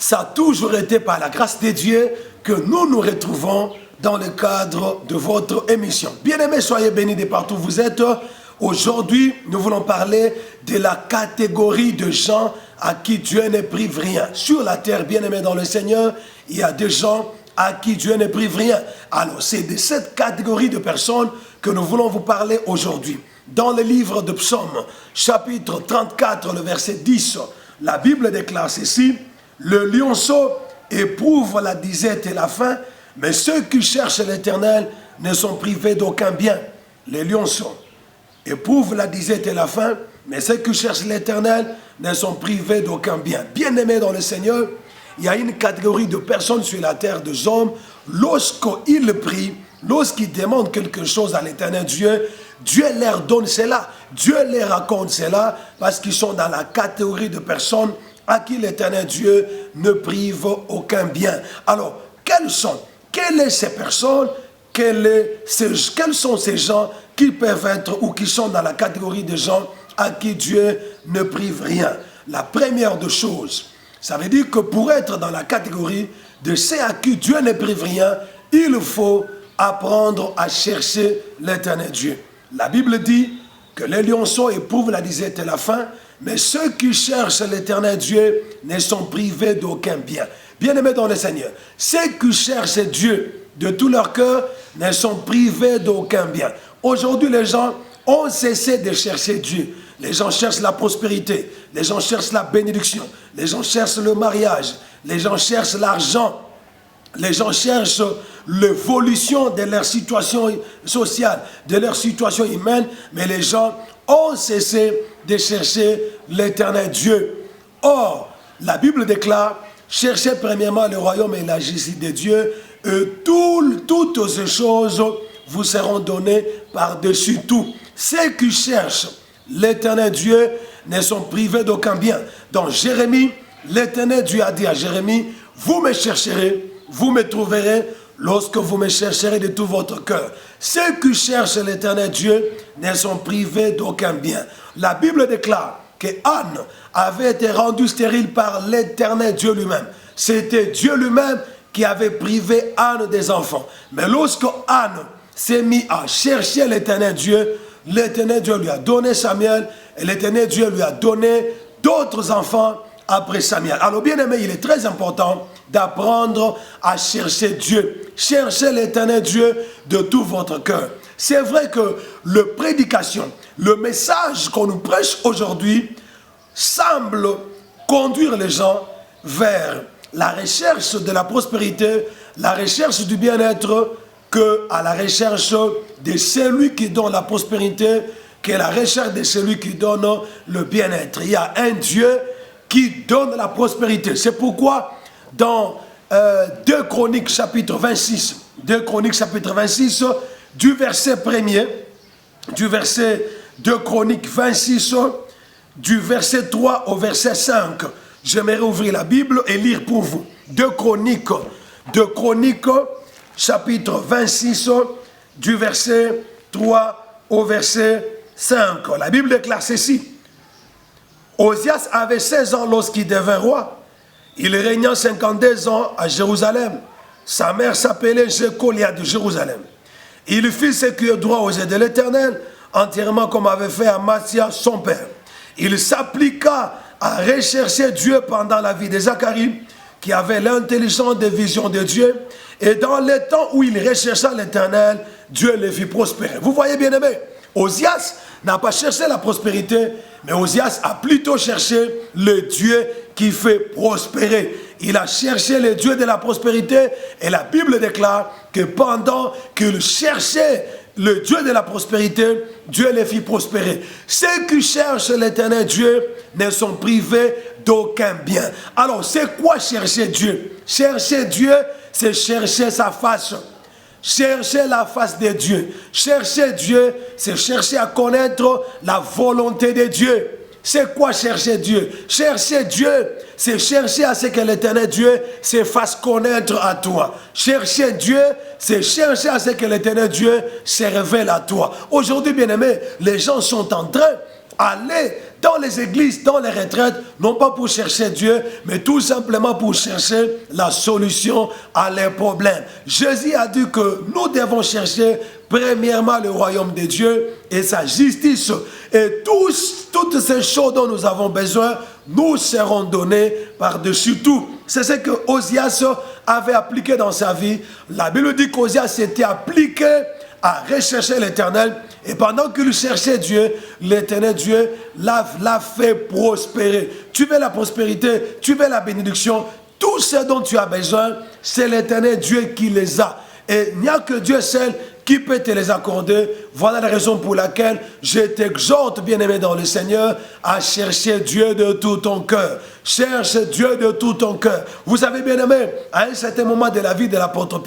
ça a toujours été par la grâce de Dieu que nous nous retrouvons dans le cadre de votre émission. Bien-aimés, soyez bénis de partout où vous êtes. Aujourd'hui, nous voulons parler de la catégorie de gens à qui Dieu ne prive rien. Sur la terre, bien-aimés dans le Seigneur, il y a des gens à qui Dieu ne prive rien. Alors, c'est de cette catégorie de personnes que nous voulons vous parler aujourd'hui. Dans le livre de Psaume, chapitre 34, le verset 10, la Bible déclare ceci: « Le lionceau éprouve la disette et la faim, mais ceux qui cherchent l'Éternel ne sont privés d'aucun bien. » Les lionceaux éprouvent la disette et la faim, mais ceux qui cherchent l'Éternel ne sont privés d'aucun bien. Bien-aimés dans le Seigneur, il y a une catégorie de personnes sur la terre, des hommes, lorsqu'ils prient, lorsqu'ils demandent quelque chose à l'Éternel Dieu, Dieu leur donne cela, Dieu leur raconte cela, parce qu'ils sont dans la catégorie de personnes à qui l'Éternel Dieu ne prive aucun bien. Alors, quelles sont ces personnes, quels sont ces gens qui peuvent être ou qui sont dans la catégorie de gens à qui Dieu ne prive rien? La première des choses, ça veut dire que pour être dans la catégorie de ceux à qui Dieu ne prive rien, il faut apprendre à chercher l'Éternel Dieu. La Bible dit que les lionceaux éprouvent la disette et la faim, mais ceux qui cherchent l'Éternel Dieu ne sont privés d'aucun bien. Bien-aimés dans le Seigneur, ceux qui cherchent Dieu de tout leur cœur ne sont privés d'aucun bien. Aujourd'hui, les gens ont cessé de chercher Dieu. Les gens cherchent la prospérité, les gens cherchent la bénédiction, les gens cherchent le mariage, les gens cherchent l'argent, les gens cherchent l'évolution de leur situation sociale, de leur situation humaine, mais les gens ont cessé de chercher l'Éternel Dieu. Or, la Bible déclare: cherchez premièrement le royaume et la justice de Dieu, et toutes ces choses vous seront données par-dessus tout. Ceux qui cherchent l'Éternel Dieu ne sont privés d'aucun bien. Dans Jérémie, l'Éternel Dieu a dit à Jérémie: vous me chercherez, vous me trouverez lorsque vous me chercherez de tout votre cœur. Ceux qui cherchent l'Éternel Dieu ne sont privés d'aucun bien. La Bible déclare que Anne avait été rendue stérile par l'Éternel Dieu lui-même. C'était Dieu lui-même qui avait privé Anne des enfants. Mais lorsque Anne s'est mise à chercher l'Éternel Dieu lui a donné Samuel, et l'Éternel Dieu lui a donné d'autres enfants après Samuel. Alors bien aimé, il est très important d'apprendre à chercher Dieu. Cherchez l'Éternel Dieu de tout votre cœur. C'est vrai que la prédication, le message qu'on nous prêche aujourd'hui semble conduire les gens vers la recherche de la prospérité, la recherche du bien-être, qu'à la recherche de celui qui donne la prospérité, qu'à la recherche de celui qui donne le bien-être. Il y a un Dieu qui donne la prospérité. C'est pourquoi dans 2 Chroniques chapitre 26, 2 Chroniques chapitre 26, du verset 1er, du verset 2 Chroniques 26, du verset 3 au verset 5, j'aimerais ouvrir la Bible et lire pour vous. 2 Chroniques chapitre 26, du verset 3 au verset 5. La Bible déclare ceci: Osias avait 16 ans lorsqu'il devint roi. Il régna 52 ans à Jérusalem. Sa mère s'appelait Jécolia de Jérusalem. Il fit ce qui est droit aux yeux de l'Éternel, entièrement comme avait fait Amasia son père. Il s'appliqua à rechercher Dieu pendant la vie de Zacharie, qui avait l'intelligence des visions de Dieu, et dans le temps où il rechercha l'Éternel, Dieu le fit prospérer. Vous voyez bien aimé, Osias n'a pas cherché la prospérité, mais Osias a plutôt cherché le Dieu qui fait prospérer. Il a cherché le Dieu de la prospérité, et la Bible déclare que pendant qu'il cherchait le Dieu de la prospérité, Dieu les fit prospérer. Ceux qui cherchent l'Éternel Dieu ne sont privés d'aucun bien. Alors, c'est quoi chercher Dieu? Chercher Dieu, c'est chercher sa face. Chercher la face de Dieu. Chercher Dieu, c'est chercher à connaître la volonté de Dieu. C'est quoi chercher Dieu? Chercher Dieu, c'est chercher à ce que l'Éternel Dieu se fasse connaître à toi. Chercher Dieu, c'est chercher à ce que l'Éternel Dieu se révèle à toi. Aujourd'hui, bien-aimés, les gens sont en train allaient dans les églises, dans les retraites, non pas pour chercher Dieu, mais tout simplement pour chercher la solution à leurs problèmes. Jésus a dit que nous devons chercher premièrement le royaume de Dieu et sa justice. Et toutes ces choses dont nous avons besoin nous seront données par-dessus tout. C'est ce que Osias avait appliqué dans sa vie. La Bible dit qu'Osias s'était appliqué à rechercher l'Éternel. Et pendant qu'il cherchait Dieu, l'Éternel Dieu l'a fait prospérer. Tu veux la prospérité, tu veux la bénédiction, tout ce dont tu as besoin, c'est l'Éternel Dieu qui les a. Et il n'y a que Dieu seul qui peut te les accorder. Voilà la raison pour laquelle je t'exhorte, bien-aimé dans le Seigneur, à chercher Dieu de tout ton cœur. Cherche Dieu de tout ton cœur. Vous savez, bien-aimé, à un certain moment de la vie de l'apôtre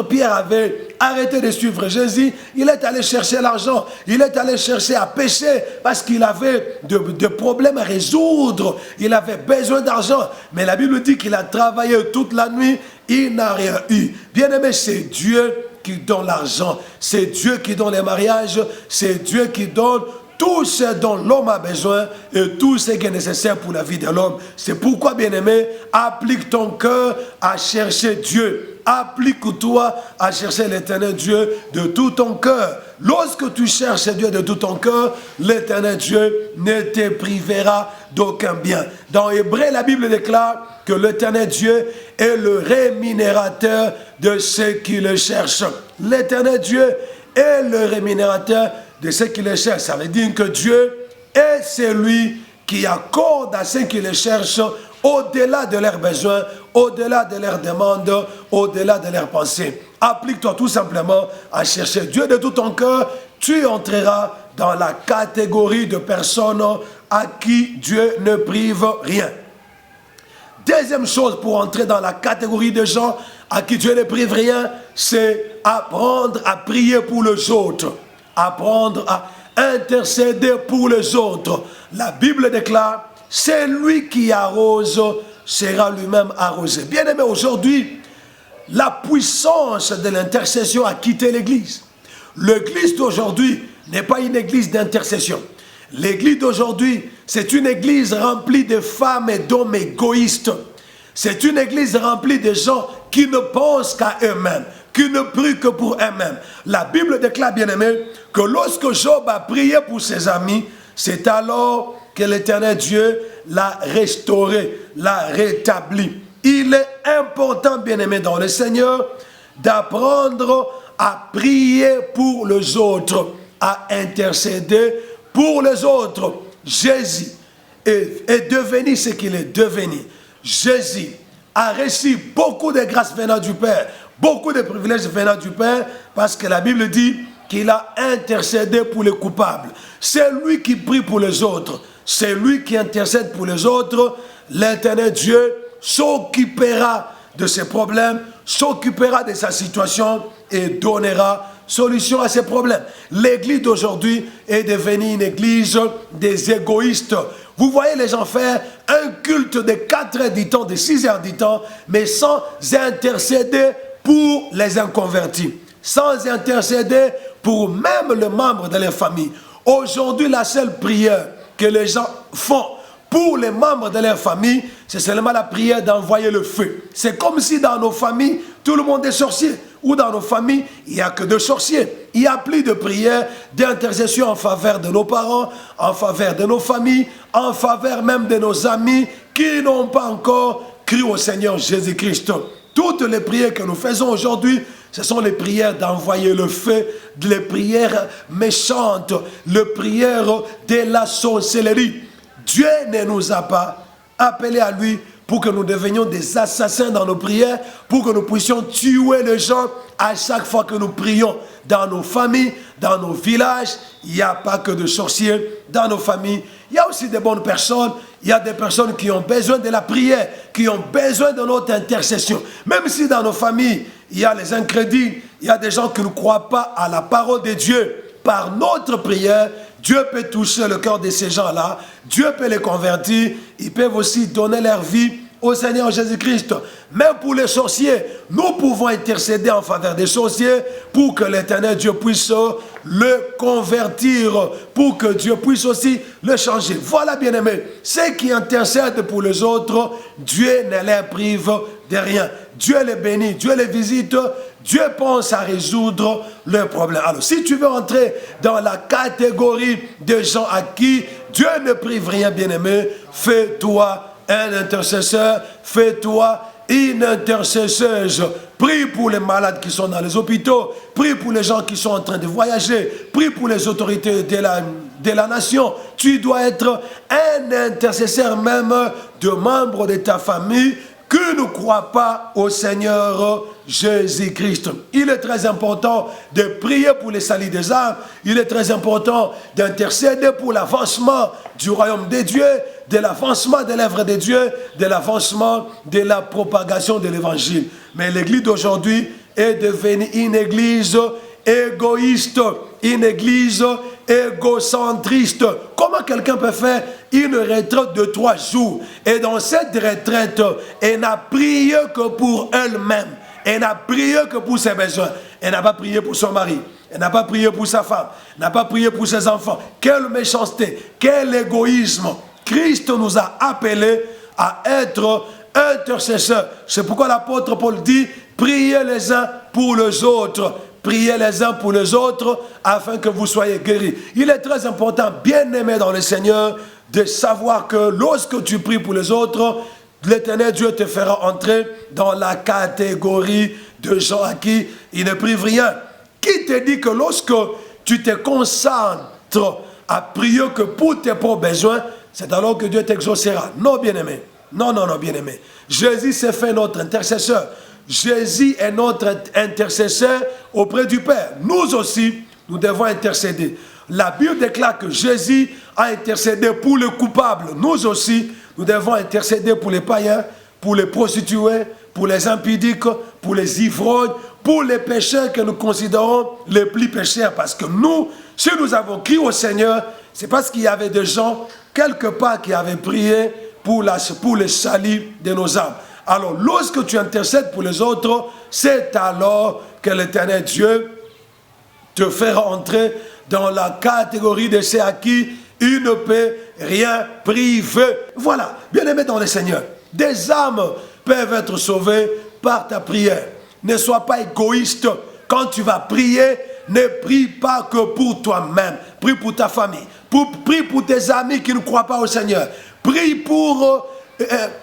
Pierre avait arrêté de suivre Jésus. Il est allé chercher l'argent. Il est allé chercher à pécher parce qu'il avait de problèmes à résoudre. Il avait besoin d'argent. Mais la Bible dit qu'il a travaillé toute la nuit. Il n'a rien eu. Bien-aimé, c'est Dieu qui donne l'argent, c'est Dieu qui donne les mariages, c'est Dieu qui donne tout ce dont l'homme a besoin et tout ce qui est nécessaire pour la vie de l'homme. C'est pourquoi, bien-aimé, applique ton cœur à chercher Dieu. Applique-toi à chercher l'Éternel Dieu de tout ton cœur. Lorsque tu cherches Dieu de tout ton cœur, l'Éternel Dieu ne te privera d'aucun bien. Dans Hébreu, la Bible déclare que l'Éternel Dieu est le rémunérateur de ceux qui le cherchent. L'Éternel Dieu est le rémunérateur de ceux qui le cherchent. Ça veut dire que Dieu est celui qui accorde à ceux qui le cherchent au-delà de leurs besoins, au-delà de leurs demandes, au-delà de leurs pensées. Applique-toi tout simplement à chercher Dieu de tout ton cœur. Tu entreras dans la catégorie de personnes à qui Dieu ne prive rien. Deuxième chose pour entrer dans la catégorie de gens à qui Dieu ne prive rien, c'est apprendre à prier pour les autres. Apprendre à intercéder pour les autres. La Bible déclare, c'est lui qui arrose sera lui-même arrosé. Bien aimé, aujourd'hui, la puissance de l'intercession a quitté l'Église. L'Église d'aujourd'hui n'est pas une église d'intercession. L'Église d'aujourd'hui, c'est une église remplie de femmes et d'hommes égoïstes. C'est une église remplie de gens qui ne pensent qu'à eux-mêmes, qui ne prient que pour eux-mêmes. La Bible déclare, bien aimé, que lorsque Job a prié pour ses amis, c'est alors que l'Éternel Dieu l'a restauré, l'a rétabli. Il est important, bien aimé dans le Seigneur, d'apprendre à prier pour les autres, à intercéder pour les autres. Jésus est devenu ce qu'il est devenu. Jésus a reçu beaucoup de grâces venant du Père, beaucoup de privilèges venant du Père, parce que la Bible dit qu'il a intercédé pour les coupables. C'est lui qui prie pour les autres. C'est lui qui intercède pour les autres. L'Éternel Dieu s'occupera de ses problèmes, s'occupera de sa situation et donnera solution à ses problèmes. L'église d'aujourd'hui est devenue une église des égoïstes. Vous voyez les gens faire un culte de 4 heures du temps, de 6 heures du temps, mais sans intercéder pour les inconvertis, sans intercéder pour même les membres de leur famille. Aujourd'hui, la seule prière que les gens font pour les membres de leur famille, c'est seulement la prière d'envoyer le feu. C'est comme si dans nos familles, tout le monde est sorcier. Ou dans nos familles, il n'y a que des sorciers. Il n'y a plus de prière, d'intercession en faveur de nos parents, en faveur de nos familles, en faveur même de nos amis qui n'ont pas encore cru au Seigneur Jésus-Christ. Toutes les prières que nous faisons aujourd'hui, ce sont les prières d'envoyer le feu, les prières méchantes, les prières de la sorcellerie. Dieu ne nous a pas appelés à lui pour que nous devenions des assassins dans nos prières, pour que nous puissions tuer les gens à chaque fois que nous prions. Dans nos familles, dans nos villages, il n'y a pas que de sorciers. Dans nos familles, il y a aussi des bonnes personnes. Il y a des personnes qui ont besoin de la prière, qui ont besoin de notre intercession. Même si dans nos familles, il y a les incrédules, il y a des gens qui ne croient pas à la parole de Dieu. Par notre prière, Dieu peut toucher le cœur de ces gens-là. Dieu peut les convertir. Ils peuvent aussi donner leur vie au Seigneur Jésus-Christ. Même pour les sorciers, nous pouvons intercéder en faveur des sorciers pour que l'Éternel Dieu puisse le convertir pour que Dieu puisse aussi le changer. Voilà, bien-aimés, ceux qui intercèdent pour les autres, Dieu ne les prive de rien. Dieu les bénit, Dieu les visite, Dieu pense à résoudre leurs problèmes. Alors, si tu veux entrer dans la catégorie de gens à qui Dieu ne prive rien, bien-aimé, fais-toi un intercesseur, fais-toi une intercesseuse. Prie pour les malades qui sont dans les hôpitaux, prie pour les gens qui sont en train de voyager, prie pour les autorités de la nation. Tu dois être un intercesseur même de membres de ta famille qui ne croient pas au Seigneur Jésus-Christ. Il est très important de prier pour les salut des âmes. Il est très important d'intercéder pour l'avancement du royaume de Dieu, de l'avancement de l'œuvre de Dieu, de l'avancement de la propagation de l'évangile. Mais l'église d'aujourd'hui est devenue une église égoïste, une église égocentriste. Comment quelqu'un peut faire une retraite de 3 jours et dans cette retraite, elle n'a prié que pour elle-même, elle n'a prié que pour ses besoins, elle n'a pas prié pour son mari, elle n'a pas prié pour sa femme, elle n'a pas prié pour ses enfants. Quelle méchanceté, quel égoïsme. Christ nous a appelés à être intercesseurs. C'est pourquoi l'apôtre Paul dit, priez les uns pour les autres. Priez les uns pour les autres afin que vous soyez guéris. Il est très important, bien aimé dans le Seigneur, de savoir que lorsque tu pries pour les autres, l'Éternel Dieu te fera entrer dans la catégorie de gens à qui il ne prive rien. Qui te dit que lorsque tu te concentres à prier que pour tes propres besoins, c'est alors que Dieu t'exaucera? Non, bien-aimé. Non, non, non, bien-aimé. Jésus s'est fait notre intercesseur. Jésus est notre intercesseur auprès du Père. Nous aussi, nous devons intercéder. La Bible déclare que Jésus a intercédé pour le coupable. Nous aussi, nous devons intercéder pour les païens, pour les prostituées, pour les impudiques, pour les ivrognes, pour les pécheurs que nous considérons les plus pécheurs. Parce que nous, si nous avons crié au Seigneur, c'est parce qu'il y avait des gens quelque part qui avaient prié pour le salut de nos âmes. Alors, lorsque tu intercèdes pour les autres, c'est alors que l'Éternel Dieu te fera entrer dans la catégorie de ceux à qui il ne peut rien priver. Voilà, bien-aimé dans le Seigneur, des âmes peuvent être sauvées par ta prière. Ne sois pas égoïste. Quand tu vas prier, ne prie pas que pour toi-même. Prie pour ta famille. Prie pour tes amis qui ne croient pas au Seigneur. Prie pour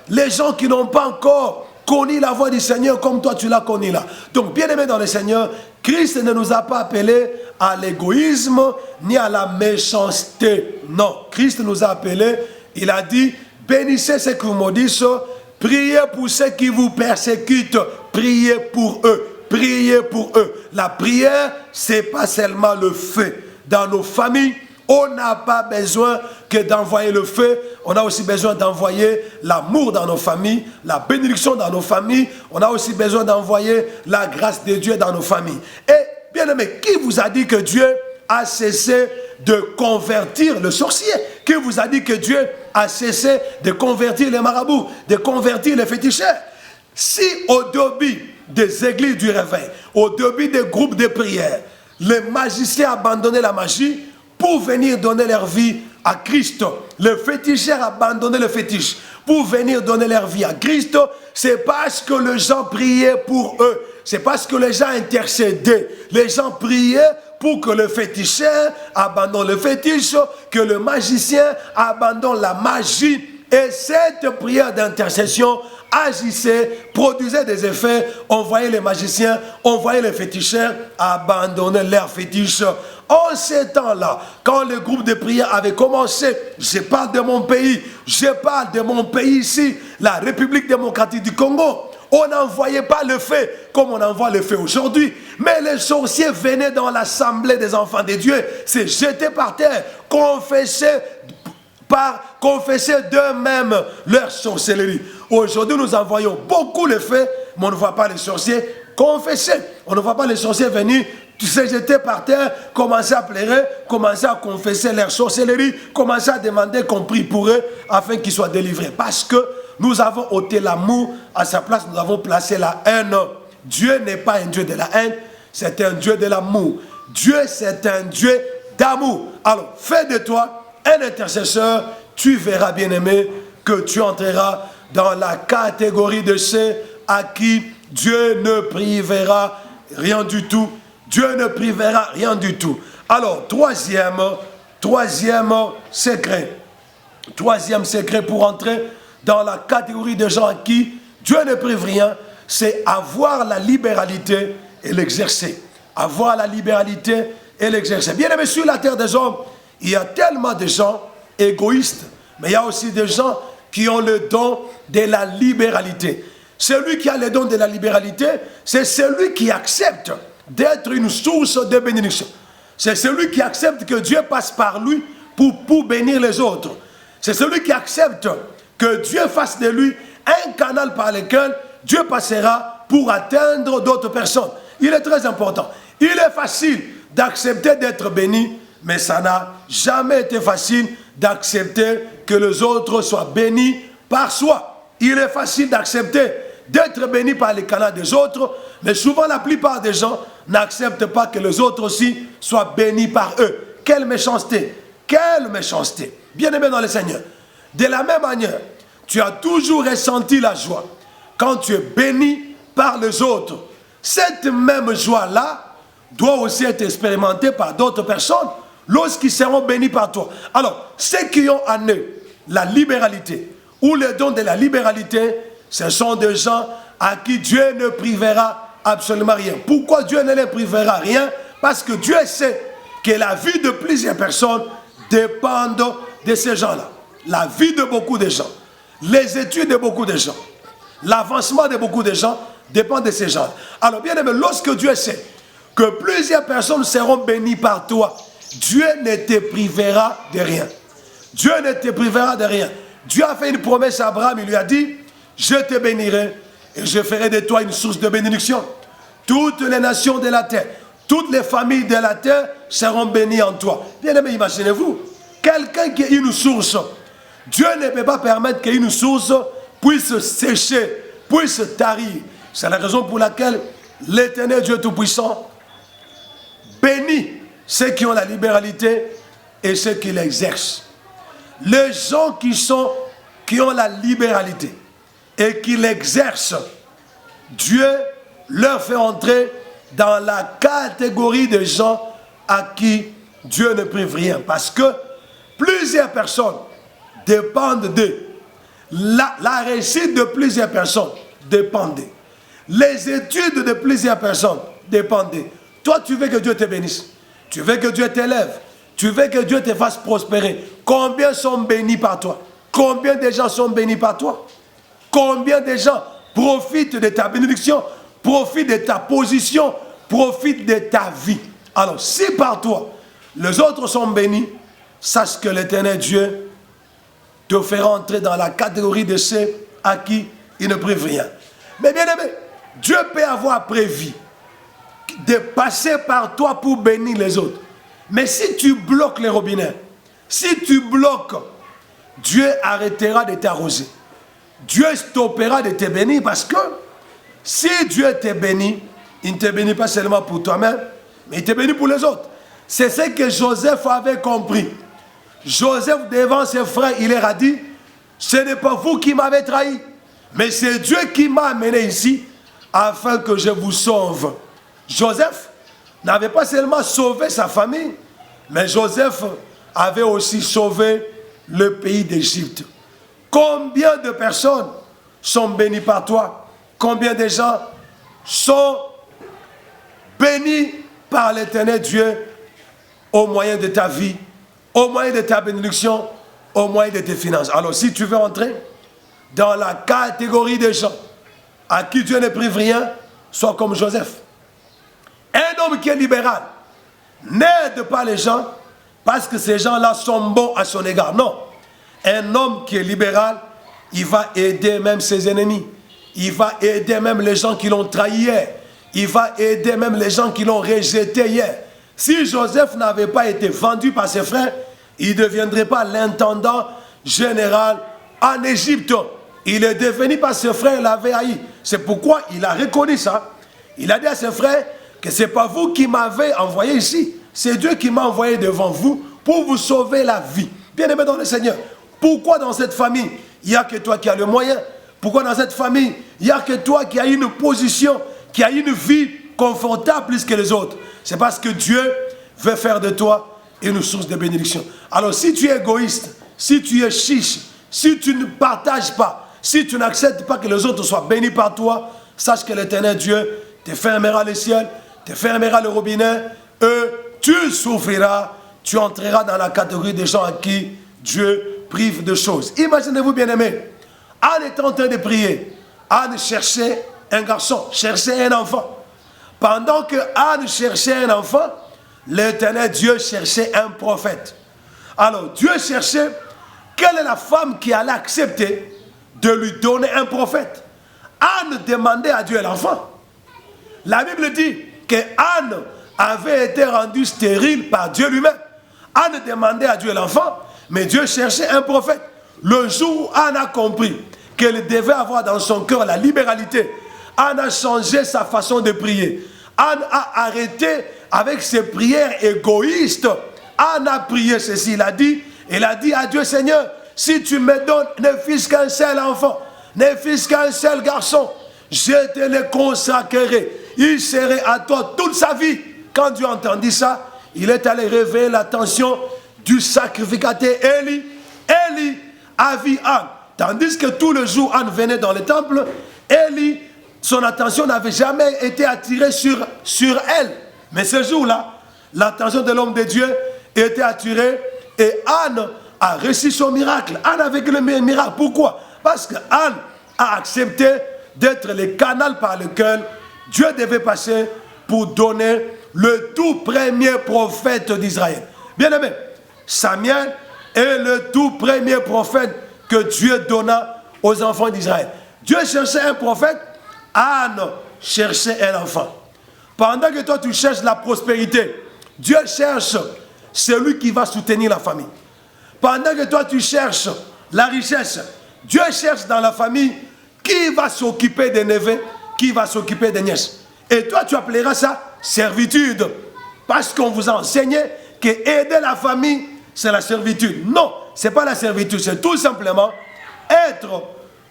les gens qui n'ont pas encore connu la voix du Seigneur comme toi tu l'as connu là. Donc, bien-aimé dans le Seigneur, Christ ne nous a pas appelés à l'égoïsme ni à la méchanceté. Non, Christ nous a appelés, il a dit, bénissez ceux qui vous maudissent, priez pour ceux qui vous persécutent, priez pour eux. Priez pour eux. La prière, ce n'est pas seulement le feu. Dans nos familles, on n'a pas besoin que d'envoyer le feu. On a aussi besoin d'envoyer l'amour dans nos familles, la bénédiction dans nos familles. On a aussi besoin d'envoyer la grâce de Dieu dans nos familles. Et bien aimé, qui vous a dit que Dieu a cessé de convertir le sorcier? Qui vous a dit que Dieu a cessé de convertir les marabouts, de convertir les féticheurs? Si au début des églises du réveil, au début des groupes de prière, les magiciens abandonnaient la magie pour venir donner leur vie à Christ. Les féticheurs abandonnaient le fétiche pour venir donner leur vie à Christ. C'est parce que les gens priaient pour eux. C'est parce que les gens intercédaient. Les gens priaient pour que le féticheur abandonne le fétiche, que le magicien abandonne la magie. Et cette prière d'intercession agissait, produisait des effets, envoyait les magiciens, envoyait les féticheurs à abandonner leurs fétiches. En ces temps-là, quand le groupe de prière avait commencé, je parle de mon pays, je parle de mon pays ici, la République démocratique du Congo, on n'envoyait pas le feu comme on envoie le feu aujourd'hui. Mais les sorciers venaient dans l'assemblée des enfants de Dieu, se jetaient par terre, confessaient d'eux-mêmes leur sorcellerie. Aujourd'hui, nous envoyons beaucoup le feu, mais on ne voit pas les sorciers confesser. On ne voit pas les sorciers venir se jeter par terre, commencer à pleurer, commencer à confesser leur sorcellerie, commencer à demander qu'on prie pour eux afin qu'ils soient délivrés. Parce que nous avons ôté l'amour, à sa place nous avons placé la haine. Dieu n'est pas un Dieu de la haine, c'est un Dieu de l'amour. Dieu, c'est un Dieu d'amour. Alors, fais de toi un intercesseur, tu verras, bien-aimé, que tu entreras dans la catégorie de ceux à qui Dieu ne privera rien du tout. Dieu ne privera rien du tout. Alors, troisième secret. Troisième secret pour entrer dans la catégorie de gens à qui Dieu ne prive rien, c'est avoir la libéralité et l'exercer. Avoir la libéralité et l'exercer. Bien aimé, sur la terre des hommes, il y a tellement de gens égoïstes, mais il y a aussi des gens qui ont le don de la libéralité. Celui qui a le don de la libéralité, c'est celui qui accepte d'être une source de bénédiction. C'est celui qui accepte que Dieu passe par lui pour bénir les autres. C'est celui qui accepte que Dieu fasse de lui un canal par lequel Dieu passera pour atteindre d'autres personnes. Il est très important. Il est facile d'accepter d'être béni, mais ça n'a jamais été facile d'accepter que les autres soient bénis par soi. Il est facile d'accepter d'être béni par les canaux des autres, mais souvent la plupart des gens n'acceptent pas que les autres aussi soient bénis par eux. Quelle méchanceté! Quelle méchanceté! Bien-aimé dans le Seigneur, de la même manière, tu as toujours ressenti la joie quand tu es béni par les autres. Cette même joie-là doit aussi être expérimentée par d'autres personnes lorsqu'ils seront bénis par toi. Alors, ceux qui ont en eux la libéralité ou le don de la libéralité, ce sont des gens à qui Dieu ne privera absolument rien. Pourquoi Dieu ne les privera rien? Parce que Dieu sait que la vie de plusieurs personnes dépendent de ces gens-là. La vie de beaucoup de gens, les études de beaucoup de gens, l'avancement de beaucoup de gens dépendent de ces gens. Alors bien aimé, lorsque Dieu sait que plusieurs personnes seront bénies par toi, Dieu ne te privera de rien. Dieu ne te privera de rien. Dieu a fait une promesse à Abraham, il lui a dit, je te bénirai et je ferai de toi une source de bénédiction. Toutes les nations de la terre, toutes les familles de la terre seront bénies en toi. Bien aimé, imaginez-vous, quelqu'un qui est une source, Dieu ne peut pas permettre qu'une source puisse sécher, puisse tarir. C'est la raison pour laquelle l'Éternel Dieu Tout-Puissant bénit ceux qui ont la libéralité et ceux qui l'exercent. Les gens qui ont la libéralité et qui l'exercent, Dieu leur fait entrer dans la catégorie de gens à qui Dieu ne prive rien. Parce que plusieurs personnes dépendent d'eux. La réussite de plusieurs personnes dépend d'eux. Les études de plusieurs personnes dépendent d'eux. Toi, tu veux que Dieu te bénisse. Tu veux que Dieu t'élève. Tu veux que Dieu te fasse prospérer. Combien sont bénis par toi? Combien de gens sont bénis par toi? Combien de gens profitent de ta bénédiction, profitent de ta position, profitent de ta vie? Alors, si par toi, les autres sont bénis, sache que l'Éternel Dieu te fera entrer dans la catégorie de ceux à qui il ne prive rien. Mais bien aimé, Dieu peut avoir prévu de passer par toi pour bénir les autres. Mais si tu bloques les robinets, si tu bloques, Dieu arrêtera de t'arroser. Dieu stoppera de te bénir parce que si Dieu te bénit, il ne te bénit pas seulement pour toi-même, mais il te bénit pour les autres. C'est ce que Joseph avait compris. Joseph, devant ses frères, il leur a dit, ce n'est pas vous qui m'avez trahi, mais c'est Dieu qui m'a amené ici afin que je vous sauve. Joseph n'avait pas seulement sauvé sa famille, mais Joseph avait aussi sauvé le pays d'Égypte. Combien de personnes sont bénies par toi? Combien de gens sont bénis par l'Éternel Dieu au moyen de ta vie, au moyen de ta bénédiction, au moyen de tes finances? Alors si tu veux entrer dans la catégorie des gens à qui Dieu ne prive rien, sois comme Joseph. Un homme qui est libéral n'aide pas les gens parce que ces gens-là sont bons à son égard. Non. Un homme qui est libéral, il va aider même ses ennemis. Il va aider même les gens qui l'ont trahi hier. Il va aider même les gens qui l'ont rejeté hier. Si Joseph n'avait pas été vendu par ses frères, il ne deviendrait pas l'intendant général en Égypte. Il est devenu par ses frères, il l'avait haï. C'est pourquoi il a reconnu ça. Il a dit à ses frères, que ce n'est pas vous qui m'avez envoyé ici. C'est Dieu qui m'a envoyé devant vous pour vous sauver la vie. Bien-aimé dans le Seigneur, pourquoi dans cette famille, il n'y a que toi qui as le moyen? Pourquoi dans cette famille, il n'y a que toi qui as une position, qui a une vie confortable plus que les autres? C'est parce que Dieu veut faire de toi une source de bénédiction. Alors si tu es égoïste, si tu es chiche, si tu ne partages pas, si tu n'acceptes pas que les autres soient bénis par toi, sache que l'Éternel Dieu te fermera les ciels, te fermera le robinet, et tu souffriras, tu entreras dans la catégorie des gens à qui Dieu prive de choses. Imaginez-vous, bien-aimés, Anne était en train de prier. Anne cherchait un garçon, cherchait un enfant. Pendant que Anne cherchait un enfant, l'Éternel Dieu cherchait un prophète. Alors, Dieu cherchait quelle est la femme qui allait accepter de lui donner un prophète. Anne demandait à Dieu l'enfant. La Bible dit que Anne avait été rendue stérile par Dieu lui-même. Anne demandait à Dieu l'enfant, mais Dieu cherchait un prophète. Le jour où Anne a compris qu'elle devait avoir dans son cœur la libéralité, Anne a changé sa façon de prier. Anne a arrêté avec ses prières égoïstes. Anne a prié ceci, elle a dit à Dieu, Seigneur, si tu me donnes ne fût-ce qu'un seul enfant, ne fût-ce qu'un seul garçon, je te le consacrerai. Il serait à toi toute sa vie. Quand Dieu a entendu ça, il est allé réveiller l'attention du sacrificateur Élie. Élie a vu Anne. Tandis que tout le jour, Anne venait dans le temple, Élie, son attention n'avait jamais été attirée sur elle. Mais ce jour-là, l'attention de l'homme de Dieu était attirée et Anne a reçu son miracle. Anne a vécu le miracle. Pourquoi? Parce que Anne a accepté d'être le canal par lequel Dieu devait passer pour donner le tout premier prophète d'Israël. Bien aimé, Samuel est le tout premier prophète que Dieu donna aux enfants d'Israël. Dieu cherchait un prophète, Anne cherchait un enfant. Pendant que toi tu cherches la prospérité, Dieu cherche celui qui va soutenir la famille. Pendant que toi tu cherches la richesse, Dieu cherche dans la famille qui va s'occuper des neveux, qui va s'occuper des nièces. Et toi tu appelleras ça servitude. Parce qu'on vous a enseigné que aider la famille, c'est la servitude. Non, ce n'est pas la servitude, c'est tout simplement être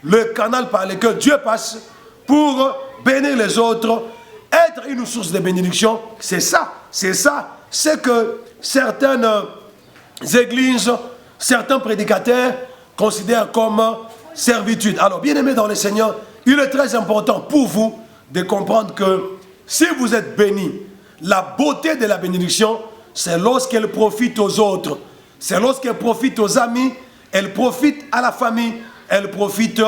le canal par lequel Dieu passe pour bénir les autres, être une source de bénédiction. C'est ça, c'est que certaines églises, certains prédicateurs considèrent comme servitude. Alors, bien aimés dans le Seigneur, il est très important pour vous de comprendre que si vous êtes bénis, la beauté de la bénédiction, c'est lorsqu'elle profite aux autres. C'est lorsqu'elle profite aux amis, elle profite à la famille, elle profite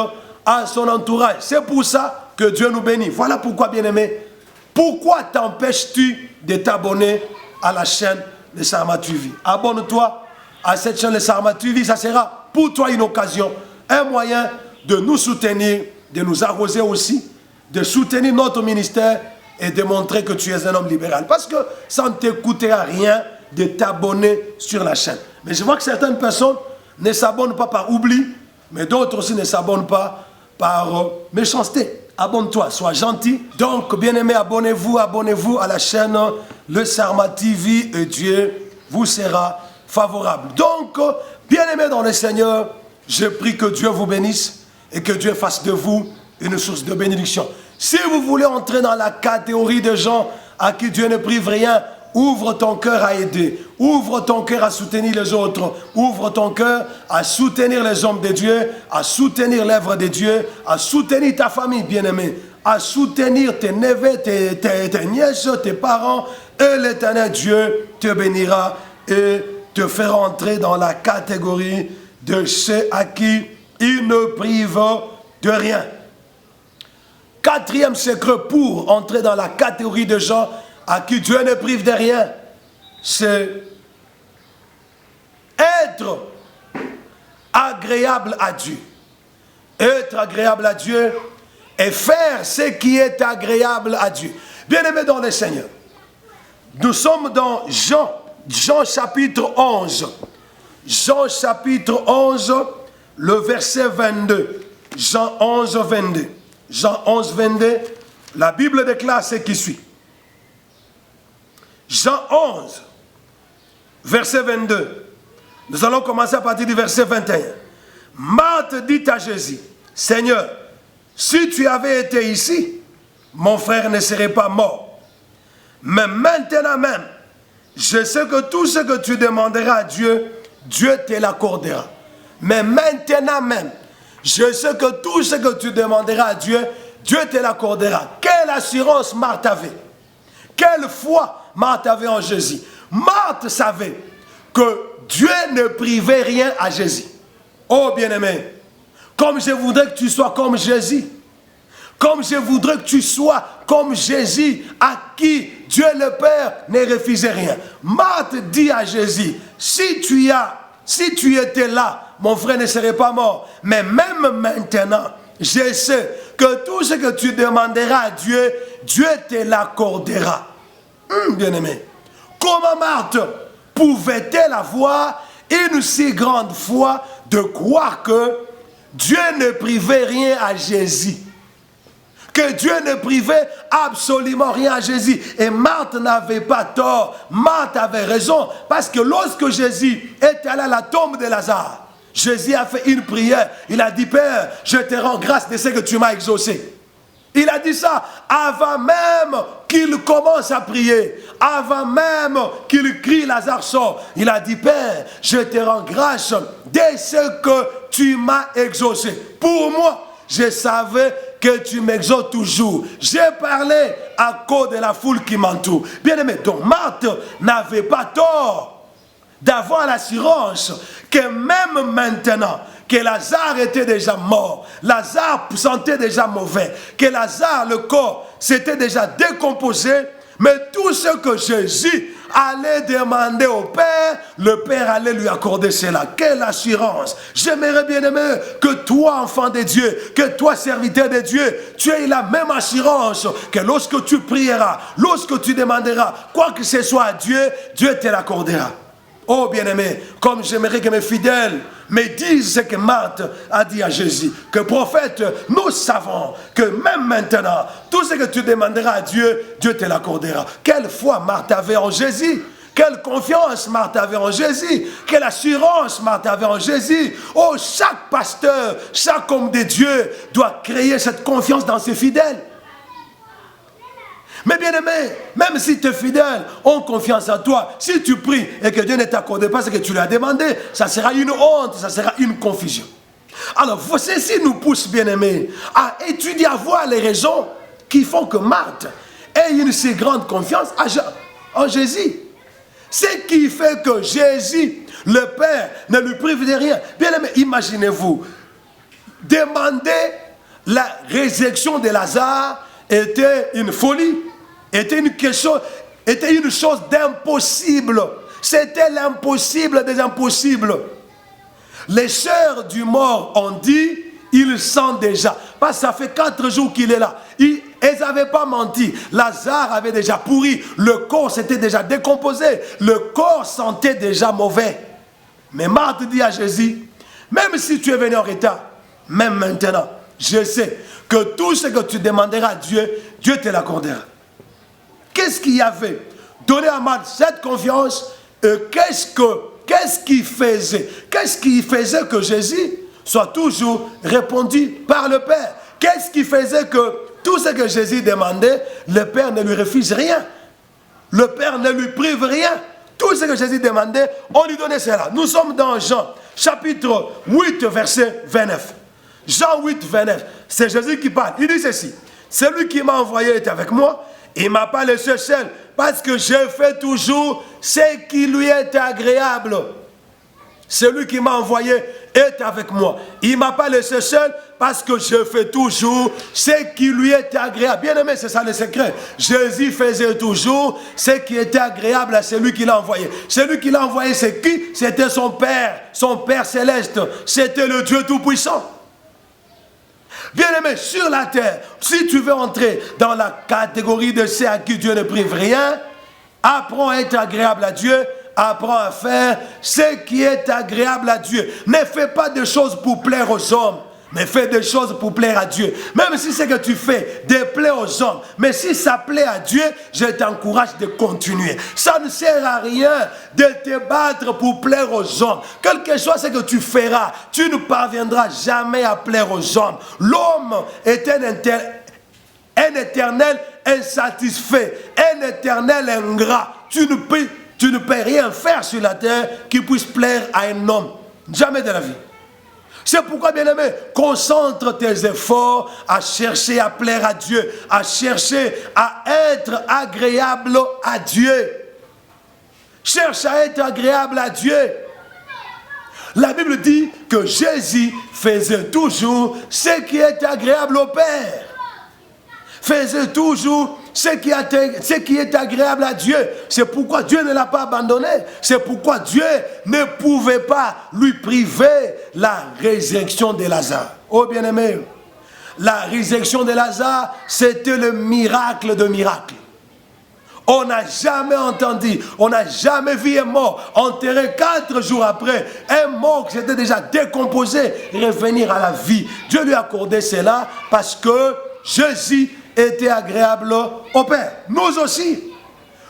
à son entourage. C'est pour ça que Dieu nous bénit. Voilà pourquoi, bien-aimé, pourquoi t'empêches-tu de t'abonner à la chaîne de Sarma TV? Abonne-toi à cette chaîne de Sarma TV, ça sera pour toi une occasion, un moyen de nous soutenir, de nous arroser aussi, de soutenir notre ministère et de montrer que tu es un homme libéral. Parce que ça ne t'écoutera rien de t'abonner sur la chaîne. Mais je vois que certaines personnes ne s'abonnent pas par oubli, mais d'autres aussi ne s'abonnent pas par méchanceté. Abonne-toi, sois gentil. Donc, bien-aimés, abonnez-vous à la chaîne Le Sarma TV et Dieu vous sera favorable. Donc, bien-aimés dans le Seigneur, je prie que Dieu vous bénisse et que Dieu fasse de vous une source de bénédiction. Si vous voulez entrer dans la catégorie de gens à qui Dieu ne prive rien, ouvre ton cœur à aider, ouvre ton cœur à soutenir les autres, ouvre ton cœur à soutenir les hommes de Dieu, à soutenir l'œuvre de Dieu, à soutenir ta famille bien-aimée, à soutenir tes neveux, tes nièces, tes parents, et l'Éternel Dieu te bénira et te fera entrer dans la catégorie de ceux à qui il ne prive de rien. Quatrième secret pour entrer dans la catégorie de gens à qui Dieu ne prive de rien, c'est être agréable à Dieu. Être agréable à Dieu et faire ce qui est agréable à Dieu. Bien-aimés dans le Seigneur, nous sommes dans Jean chapitre 11. Jean chapitre 11, le verset 22. Jean 11, 22. Jean 11, 22, la Bible déclare ce qui suit. Jean 11, verset 22. Nous allons commencer à partir du verset 21. Marthe dit à Jésus, « Seigneur, si tu avais été ici, mon frère ne serait pas mort. Mais maintenant même, je sais que tout ce que tu demanderas à Dieu, Dieu te l'accordera. Mais maintenant même, je sais que tout ce que tu demanderas à Dieu, Dieu te l'accordera. » Quelle assurance Marthe avait? Quelle foi Marthe avait en Jésus? Marthe savait que Dieu ne privait rien à Jésus. Oh bien-aimé, comme je voudrais que tu sois comme Jésus. Comme je voudrais que tu sois comme Jésus, à qui Dieu le Père ne refusait rien. Marthe dit à Jésus, si tu étais là, mon frère ne serait pas mort. Mais même maintenant, je sais que tout ce que tu demanderas à Dieu, Dieu te l'accordera. Bien-aimé, comment Marthe pouvait-elle avoir une si grande foi de croire que Dieu ne privait rien à Jésus? Que Dieu ne privait absolument rien à Jésus. Et Marthe n'avait pas tort. Marthe avait raison. Parce que lorsque Jésus est allé à la tombe de Lazare, Jésus a fait une prière. Il a dit, Père, je te rends grâce de ce que tu m'as exaucé. Il a dit ça avant même qu'il commence à prier. Avant même qu'il crie, Lazare sort. Il a dit, Père, je te rends grâce de ce que tu m'as exaucé. Pour moi, je savais que tu m'exauces toujours. J'ai parlé à cause de la foule qui m'entoure. Bien aimé, donc Marthe n'avait pas tort d'avoir l'assurance que même maintenant, que Lazare était déjà mort, Lazare sentait déjà mauvais, que Lazare, le corps, s'était déjà décomposé, mais tout ce que Jésus allait demander au Père, le Père allait lui accorder cela. Quelle assurance! J'aimerais bien aimer que toi, enfant de Dieu, que toi, serviteur de Dieu, tu aies la même assurance que lorsque tu prieras, lorsque tu demanderas, quoi que ce soit à Dieu, Dieu te l'accordera. Oh bien-aimé, comme j'aimerais que mes fidèles me disent ce que Marthe a dit à Jésus, que prophète, nous savons que même maintenant, tout ce que tu demanderas à Dieu, Dieu te l'accordera. Quelle foi Marthe avait en Jésus, quelle confiance Marthe avait en Jésus, quelle assurance Marthe avait en Jésus. Oh, chaque pasteur, chaque homme de Dieu doit créer cette confiance dans ses fidèles. Mais bien aimé, même si tes fidèles ont confiance en toi, si tu pries et que Dieu ne t'accorde pas ce que tu lui as demandé, ça sera une honte, ça sera une confusion. Alors, ceci nous pousse, bien aimé, à étudier, à voir les raisons qui font que Marthe ait une si grande confiance en Jésus. Ce qui fait que Jésus, le Père, ne lui prive de rien. Bien aimé, imaginez-vous, demander la résurrection de Lazare était une folie. Était une chose d'impossible. C'était l'impossible des impossibles. Les sœurs du mort ont dit, il sent déjà. Parce que ça fait 4 jours qu'il est là. Elles n'avaient pas menti. Lazare avait déjà pourri. Le corps s'était déjà décomposé. Le corps sentait déjà mauvais. Mais Marthe dit à Jésus, même si tu es venu en retard, même maintenant, je sais que tout ce que tu demanderas à Dieu, Dieu te l'accordera. Qu'est-ce qu'il y avait? Donner à Marthe cette confiance. Qu'est-ce qui faisait que Jésus soit toujours répondu par le Père? Qu'est-ce qui faisait que tout ce que Jésus demandait, le Père ne lui refuse rien? Le Père ne lui prive rien. Tout ce que Jésus demandait, on lui donnait cela. Nous sommes dans Jean, chapitre 8, verset 29. Jean 8, 29. C'est Jésus qui parle. Il dit ceci. Celui qui m'a envoyé est avec moi. Il ne m'a pas laissé seul, parce que je fais toujours ce qui lui est agréable. Celui qui m'a envoyé est avec moi. Il ne m'a pas laissé seul, parce que je fais toujours ce qui lui est agréable. Bien aimé, c'est ça le secret. Jésus faisait toujours ce qui était agréable à celui qui l'a envoyé. Celui qui l'a envoyé, c'est qui? C'était son Père céleste. C'était le Dieu Tout-Puissant. Bien-aimé, sur la terre, si tu veux entrer dans la catégorie de ceux à qui Dieu ne prive rien, apprends à être agréable à Dieu, apprends à faire ce qui est agréable à Dieu. Ne fais pas des choses pour plaire aux hommes, mais fais des choses pour plaire à Dieu. Même si ce que tu fais déplaît plaît aux hommes. Mais si ça plaît à Dieu, je t'encourage de continuer. Ça ne sert à rien de te battre pour plaire aux hommes. Quel que soit ce que tu feras, tu ne parviendras jamais à plaire aux hommes. L'homme est un éternel insatisfait, un éternel ingrat. Tu ne peux rien faire sur la terre qui puisse plaire à un homme. Jamais de la vie. C'est pourquoi, bien-aimé, concentre tes efforts à chercher à plaire à Dieu, à chercher à être agréable à Dieu. Cherche à être agréable à Dieu. La Bible dit que Jésus faisait toujours ce qui est agréable au Père. Faisait toujours ce qui est agréable à Dieu. C'est pourquoi Dieu ne l'a pas abandonné. C'est pourquoi Dieu ne pouvait pas lui priver la résurrection de Lazare. Oh bien-aimé, la résurrection de Lazare, c'était le miracle de miracles. On n'a jamais entendu, on n'a jamais vu un mort enterré 4 jours après, un mort qui s'était déjà décomposé, revenir à la vie. Dieu lui a accordé cela parce que Jésus était agréable au Père. Nous aussi,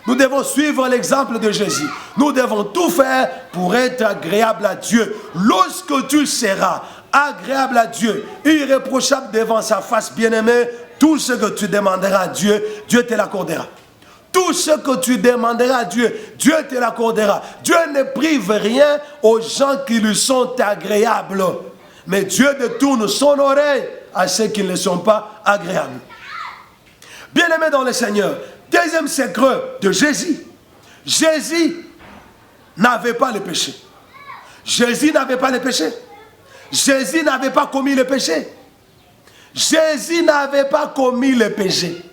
nous devons suivre l'exemple de Jésus. Nous devons tout faire pour être agréable à Dieu. Lorsque tu seras agréable à Dieu, irréprochable devant sa face, bien-aimé, tout ce que tu demanderas à Dieu, Dieu te l'accordera. Tout ce que tu demanderas à Dieu, Dieu te l'accordera. Dieu ne prive rien aux gens qui lui sont agréables. Mais Dieu détourne son oreille à ceux qui ne sont pas agréables. Bien-aimé dans le Seigneur, deuxième secret de Jésus. Jésus n'avait pas le péché. Jésus n'avait pas le péché. Jésus n'avait pas commis le péché. Jésus n'avait pas commis le péché.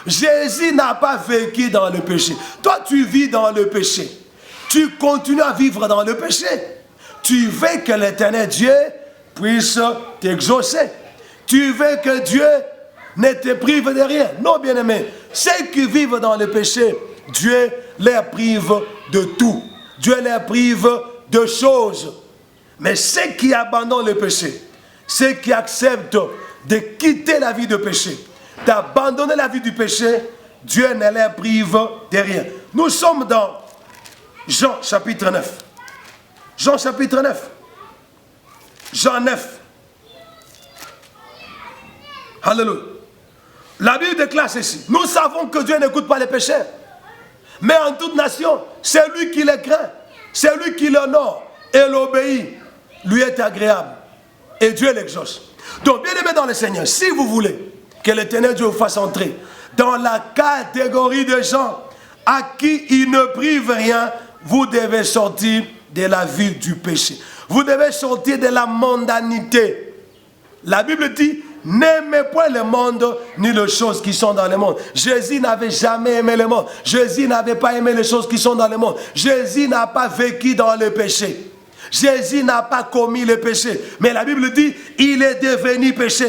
Jésus n'a pas vécu dans le péché. Toi, tu vis dans le péché. Tu continues à vivre dans le péché. Tu veux que l'Éternel Dieu puisse t'exaucer. Tu veux que Dieu ne te prive de rien. Non, bien-aimé. Ceux qui vivent dans le péché, Dieu les prive de tout. Dieu les prive de choses. Mais ceux qui abandonnent le péché, ceux qui acceptent de quitter la vie de péché, d'abandonner la vie du péché, Dieu ne les prive de rien. Nous sommes dans Jean chapitre 9. Jean chapitre 9. Jean 9. Alléluia. La Bible déclare ceci. Nous savons que Dieu n'écoute pas les pécheurs. Mais en toute nation, c'est lui qui les craint. C'est lui qui l'honore et l'obéit. Lui est agréable. Et Dieu l'exauce. Donc, bien aimé dans le Seigneur, si vous voulez que l'Éternel Dieu vous fasse entrer dans la catégorie de gens à qui il ne prive rien, vous devez sortir de la vie du péché. Vous devez sortir de la mondanité. La Bible dit, n'aimez point le monde ni les choses qui sont dans le monde. Jésus n'avait jamais aimé le monde. Jésus n'avait pas aimé les choses qui sont dans le monde. Jésus n'a pas vécu dans le péché. Jésus n'a pas commis le péché. Mais la Bible dit, il est devenu péché.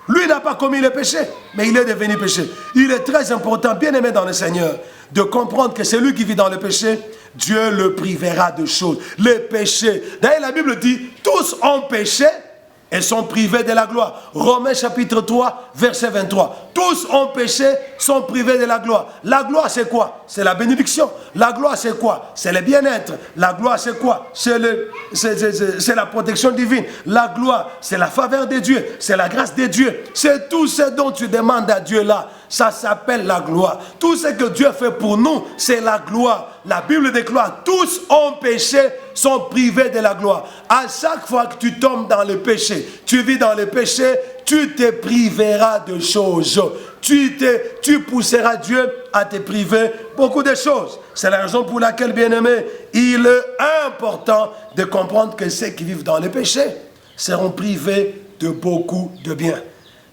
Lui n'a pas commis le péché, mais il est devenu péché. Il est très important, bien aimé dans le Seigneur, de comprendre que celui qui vit dans le péché, Dieu le privera de choses. Le péché. D'ailleurs, la Bible dit, tous ont péché et sont privés de la gloire. Romains chapitre 3, verset 23. Tous ont péché, sont privés de la gloire. La gloire, c'est quoi? C'est la bénédiction. La gloire, c'est quoi? C'est le bien-être. La gloire, c'est quoi? C'est la protection divine. La gloire, c'est la faveur de Dieu. C'est la grâce de Dieu. C'est tout ce dont tu demandes à Dieu là. Ça s'appelle la gloire. Tout ce que Dieu fait pour nous, c'est la gloire. La Bible déclare, tous ont péché, sont privés de la gloire. À chaque fois que tu tombes dans le péché, tu vis dans le péché, tu te priveras de choses. Tu pousseras Dieu à te priver beaucoup de choses. C'est la raison pour laquelle, bien-aimé, il est important de comprendre que ceux qui vivent dans le péché seront privés de beaucoup de biens.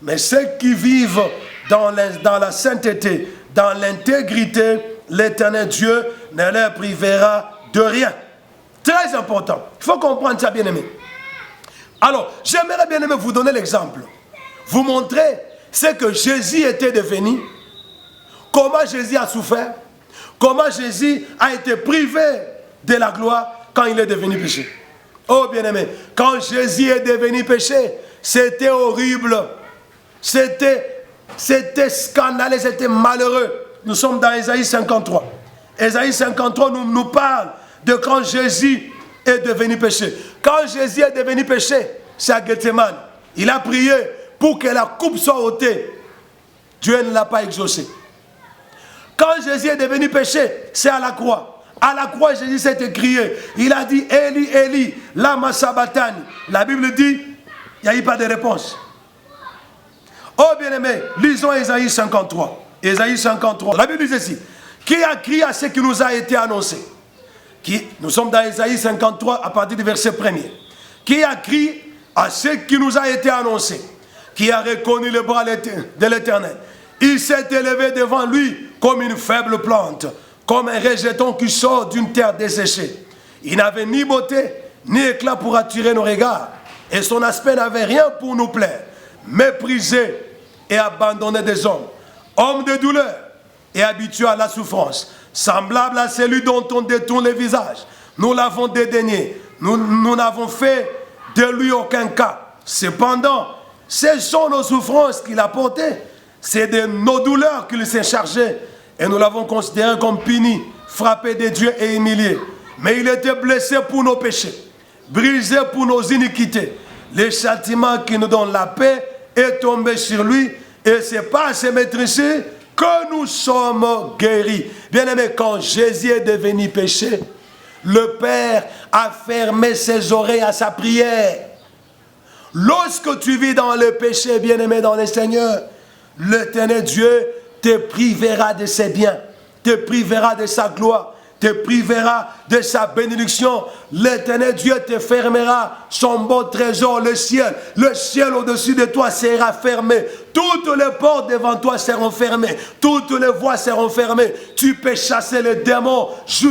Mais ceux qui vivent dans la sainteté, dans l'intégrité, l'Éternel Dieu ne leur privera de rien. Très important. Il faut comprendre ça, bien-aimé. Alors, j'aimerais, bien-aimé, vous donner l'exemple. Vous montrer ce que Jésus était devenu, comment Jésus a souffert, comment Jésus a été privé de la gloire quand il est devenu péché. Oh, bien-aimé, quand Jésus est devenu péché, c'était horrible. C'était C'était scandaleux, c'était malheureux. Nous sommes dans Ésaïe 53. Ésaïe 53 nous parle de quand Jésus est devenu péché. Quand Jésus est devenu péché, c'est à Gethsemane. Il a prié pour que la coupe soit ôtée. Dieu ne l'a pas exaucé. Quand Jésus est devenu péché, c'est à la croix. À la croix, Jésus s'est écrié. Il a dit, Eli, Eli, lama sabachthani. La Bible dit, il n'y a eu pas de réponse. Oh bien-aimé, lisons Ésaïe 53. Ésaïe 53. La Bible dit ceci. Qui a crié à ce qui nous a été annoncé? Nous sommes dans Ésaïe 53 à partir du verset 1er. Qui a crié à ce qui nous a été annoncé? Qui a reconnu le bras de l'Éternel? Il s'est élevé devant lui comme une faible plante, comme un rejeton qui sort d'une terre desséchée. Il n'avait ni beauté, ni éclat pour attirer nos regards, et son aspect n'avait rien pour nous plaire. Méprisé et abandonné des hommes, homme de douleur et habitué à la souffrance, semblable à celui dont on détourne le visage. Nous l'avons dédaigné, nous n'avons fait de lui aucun cas. Cependant, ce sont nos souffrances qu'il a portées, c'est de nos douleurs qu'il s'est chargé, et nous l'avons considéré comme puni, frappé de Dieu et humilié. Mais il était blessé pour nos péchés, brisé pour nos iniquités. Le châtiment qui nous donne la paix est tombé sur lui, et c'est par se mettre ici que nous sommes guéris. Bien-aimé, quand Jésus est devenu péché, le Père a fermé ses oreilles à sa prière. Lorsque tu vis dans le péché, bien-aimé dans le Seigneur, l'Éternel Dieu te privera de ses biens, te privera de sa gloire, te privera de sa bénédiction. L'Éternel Dieu te fermera son beau trésor, le ciel. Le ciel au-dessus de toi sera fermé. Toutes les portes devant toi seront fermées. Toutes les voies seront fermées. Tu peux chasser les démons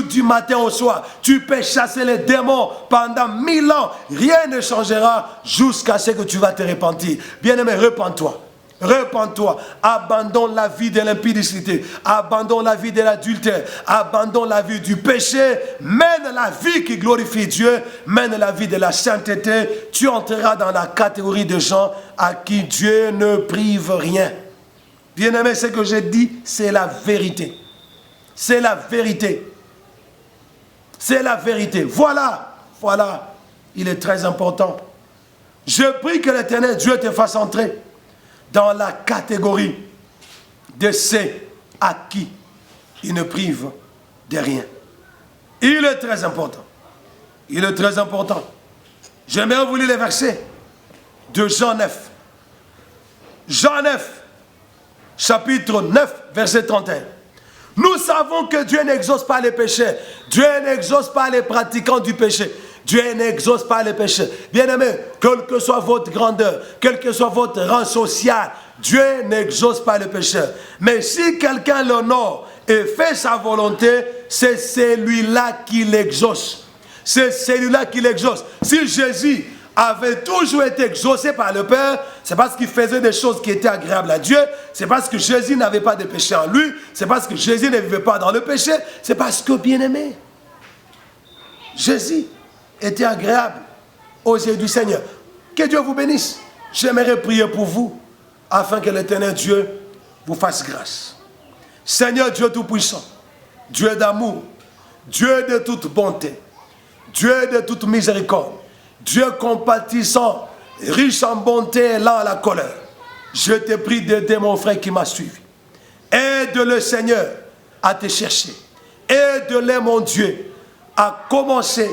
du matin au soir. Tu peux chasser les démons pendant 1000 ans. Rien ne changera jusqu'à ce que tu vas te repentir. Bien-aimé, repens-toi. Repends-toi, abandonne la vie de l'impudicité, abandonne la vie de l'adultère, abandonne la vie du péché, mène la vie qui glorifie Dieu, mène la vie de la sainteté. Tu entreras dans la catégorie de gens à qui Dieu ne prive rien. Bien-aimé, ce que j'ai dit, c'est la vérité. C'est la vérité. C'est la vérité. Voilà, il est très important. Je prie que l'Éternel Dieu te fasse entrer dans la catégorie de ceux à qui il ne prive de rien. Il est très important. Il est très important. J'aimerais vous lire les versets de Jean 9. Jean 9, chapitre 9, verset 31. Nous savons que Dieu n'exauce pas les péchés. Dieu n'exauce pas les pratiquants du péché. Dieu n'exauce pas les péchés. Bien-aimé, quelle que soit votre grandeur, quel que soit votre rang social, Dieu n'exauce pas les péchés. Mais si quelqu'un l'honore et fait sa volonté, c'est celui-là qui l'exauce. C'est celui-là qui l'exauce. Si Jésus avait toujours été exaucé par le Père, c'est parce qu'il faisait des choses qui étaient agréables à Dieu, c'est parce que Jésus n'avait pas de péché en lui, c'est parce que Jésus ne vivait pas dans le péché, c'est parce que, bien-aimé, Jésus était agréable aux yeux du Seigneur. Que Dieu vous bénisse. J'aimerais prier pour vous afin que l'Éternel Dieu vous fasse grâce. Seigneur Dieu Tout-Puissant, Dieu d'amour, Dieu de toute bonté, Dieu de toute miséricorde, Dieu compatissant, riche en bonté et lent à la colère. Je te prie d'aider mon frère qui m'a suivi. Aide-le Seigneur à te chercher. Aide-le mon Dieu à commencer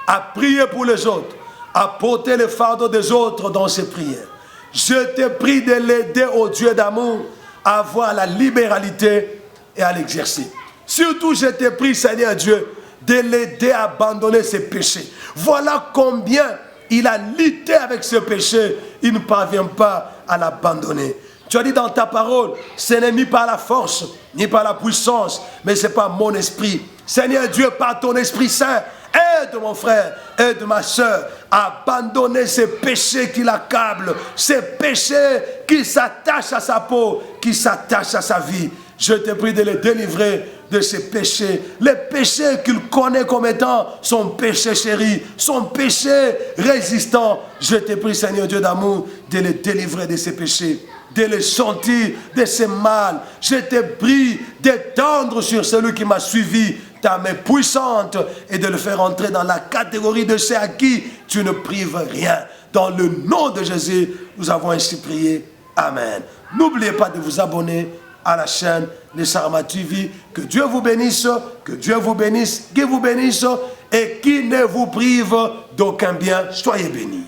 à prier pour les autres, à porter le fardeau des autres dans ses prières. Je te prie de l'aider au Dieu d'amour à avoir la libéralité et à l'exercer. Surtout, je te prie, Seigneur Dieu, de l'aider à abandonner ses péchés. Voilà combien il a lutté avec ce péché, il ne parvient pas à l'abandonner. Tu as dit dans ta parole, ce n'est ni par la force, ni par la puissance, mais c'est par mon esprit. Seigneur Dieu, par ton Esprit Saint, aide mon frère, aide ma soeur à abandonner ces péchés qui l'accablent, ces péchés qui s'attachent à sa peau, qui s'attachent à sa vie. Je te prie de les délivrer de ces péchés, les péchés qu'il connaît comme étant son péché chéri, son péché résistant. Je te prie, Seigneur Dieu d'amour, de les délivrer de ces péchés, de le sentir de ce mal. Je te prie d'étendre sur celui qui m'a suivi ta main puissante et de le faire entrer dans la catégorie de ceux à qui tu ne prives rien. Dans le nom de Jésus, nous avons ainsi prié. Amen. N'oubliez pas de vous abonner à la chaîne de Sarma TV. Que Dieu vous bénisse, que Dieu vous bénisse, qu'il vous bénisse et qu'il ne vous prive d'aucun bien. Soyez bénis.